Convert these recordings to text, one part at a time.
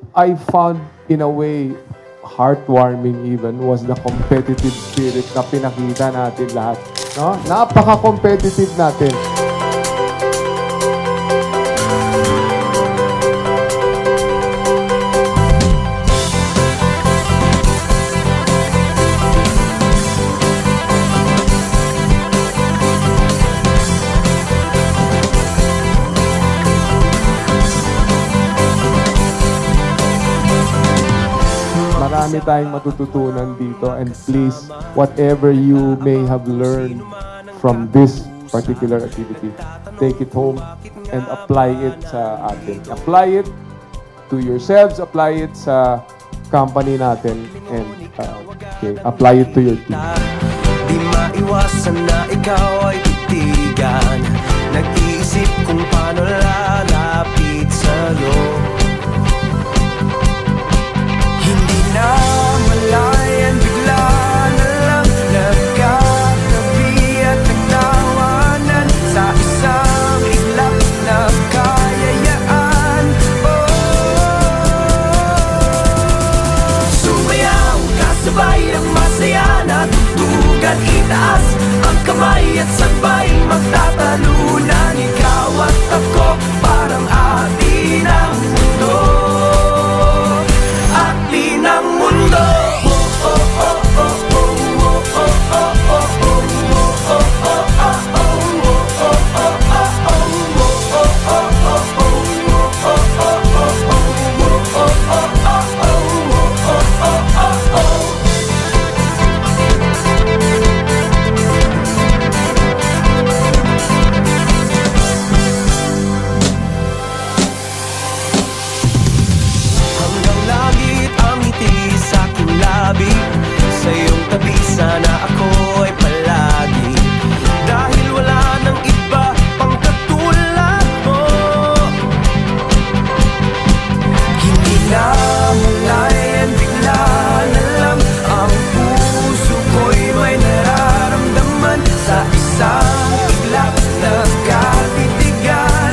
I found, in a way, heartwarming even, was the competitive spirit na pinakita natin lahat. No? Napaka-competitive natin. Marami tayong matututunan dito, and please, whatever you may have learned from this particular activity, take it home and apply it sa atin. Apply it to yourselves, apply it sa company natin, and apply it to your team. Di maiwasan na ikaw ay titigan, nag-iisip kung paano lalapit sa'yo. Hindi na malayan, bigla na lang nagkatabi at nagtawanan sa isang iglap na kayayaan. Sumayaw, kasabay ang masaya na tutugan, itaas ang kamay at sabay magtatalunan. Ikaw at ako, parang atin ang mundo, atin ang mundo. Sa iyong tabi sana ako ay palagi, dahil wala nang iba pang katulad mo. Hindi na malayan, bigla na lang ang puso ko'y may nararamdaman sa isang iglap na katitigan.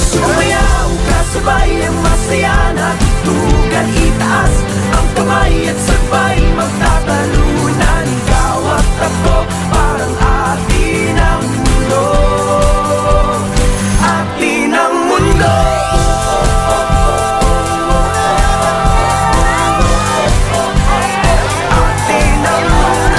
Sumayaw, kasabay ang masaya na tutugan, itaas ang kamay at sabay magtatalunan. Ikaw at ako, parang atin ang mundo, atin ang mundo. Atin ang mundo.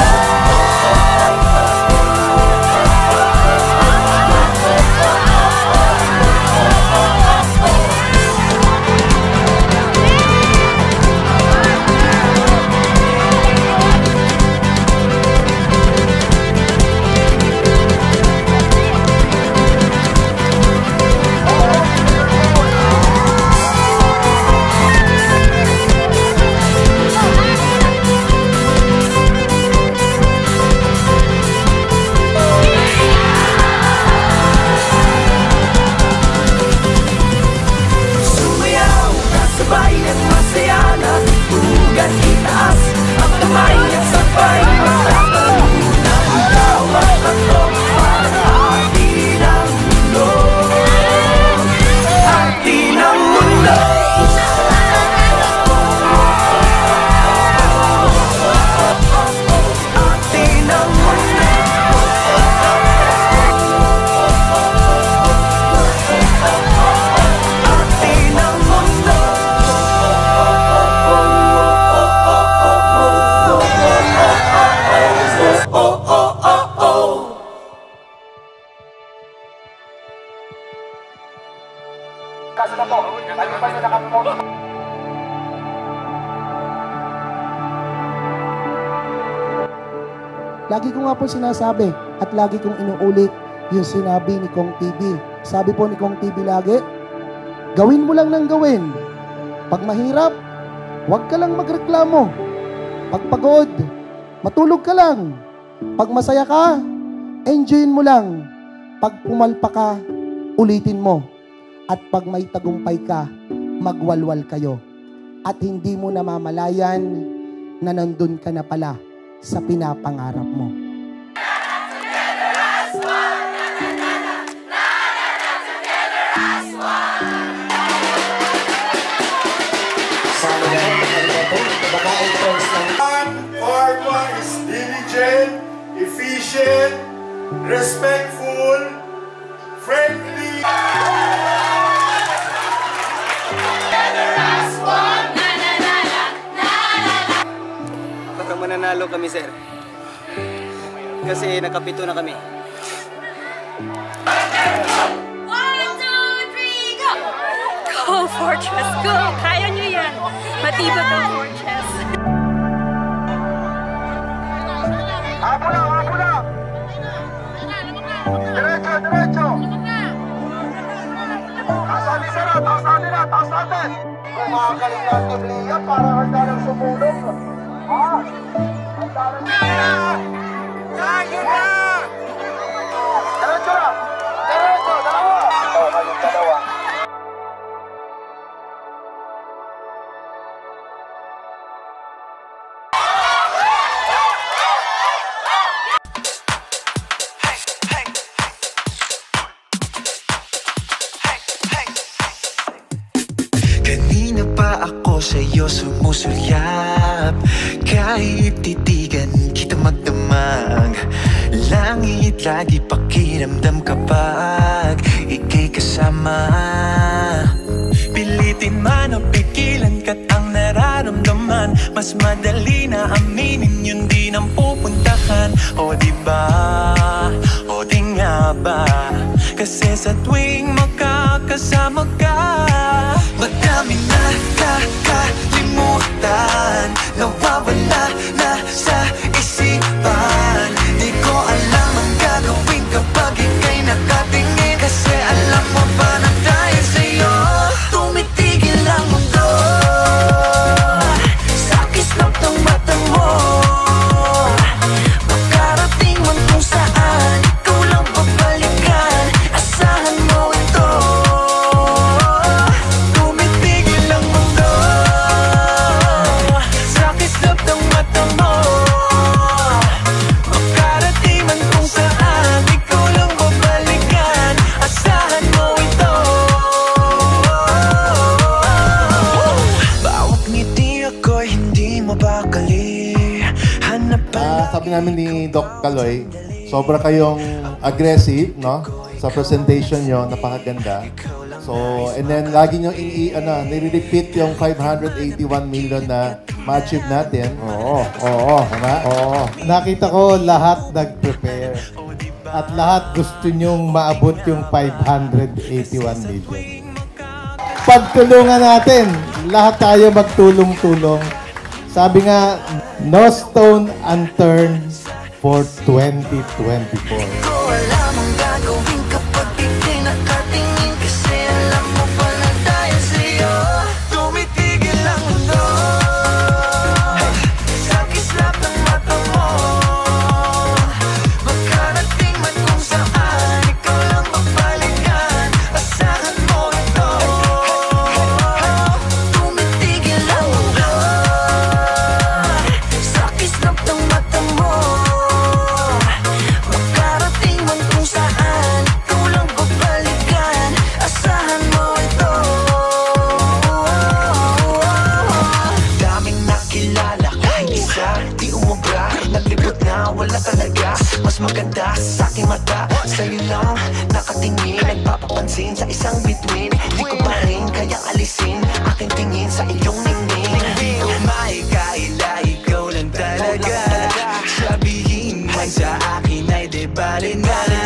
Lagi ko nga po sinasabi at lagi kong inuulit yung sinabi ni Kong TV. Sabi po ni Kong TV lagi, gawin mo lang ng gawin. Pag mahirap, huwag ka lang magreklamo. Pag pagod, matulog ka lang. Pag masaya ka, enjoyin mo lang. Pag pumalpa ka, ulitin mo. At pag may tagumpay ka, magwalwal kayo. At hindi mo namamalayan na nandun ka na pala sa pinapangarap mo. Together as one. patient, respectful, friendly. Baka mananalo kami, sir. Kasi nakapito na kami. 1, 2, 3, go! Go, Fortress, go! Kaya nyo yan! Matibag ang Fortress. Apo na! Diretso! Taas natin! Kumakaling natin, Lia, para handa ng sumulong. Handa ng sumulong. Diretso! Dalawa! Kayong dalawa. Kanina pa ako sa'yo sumusulyap, kahit titigan kita magdamag. Langit lagi pakiramdam kapag ika'y kasama. Pilitin man o pigilan ka't ang nararamdaman, mas madali na aminin yun di nang pupuntahan. O diba, o di nga ba, kasi sa tuwing makakasama ka, madami na kakalimutan, nawawala na sa isipan. Di ko alam ang gagawin kapag ika'y nakatingin, kasi alam mo ba na dahil sa'yo tumitigil ang mundo. Sa kislap ng mata mo, makarating man kung saan, ikaw lang babalikan, asahan mo ito. Tumitigil ang mundo. Sa kislap ng mata mo, makarating man kung saan, ikaw lang babalikan, asahan mo ito. Bawat ngiti ako'y hindi mabakali. Hanap pa Sabi namin ni Doc Kaloy, sobra kayong aggressive, no? Sa presentation nyo, napakaganda. So, and then lagi nyo nire-repeat yung 581 million na ma-achieve natin. Oo. Tama? Oo. Nakita ko lahat nag-prepare. At lahat gusto nyong maabot yung 581 million. Pagtulungan natin. Lahat tayo magtulong-tulong. Sabi nga, no stone unturned for 2024. ko alam ang gagawin kapag ika'y nakatingin, kasi alam mo pa na dahil sa'yo tumitigil ang mundo. Sa kislap ng mata mo, makarating man kung saan, ikaw lang babalikan, asahan mo ito. Tumitigil ang mundo. Sa kislap ng mata mo, makarating man kung saan, ikaw lang babalikan, asahan mo ito. Daming nakilala, kahit isa di umubra, naglibot na wala talaga. Mas maganda sa aking mata, sa'yo lang nakatingin, nagpapapansin sa isang bituin. Di ko pa rin kayang alisin aking tingin sa iyong ningning. Di ko maikaila, ikaw lang talaga. Sabihin man sa akin ay di bali na.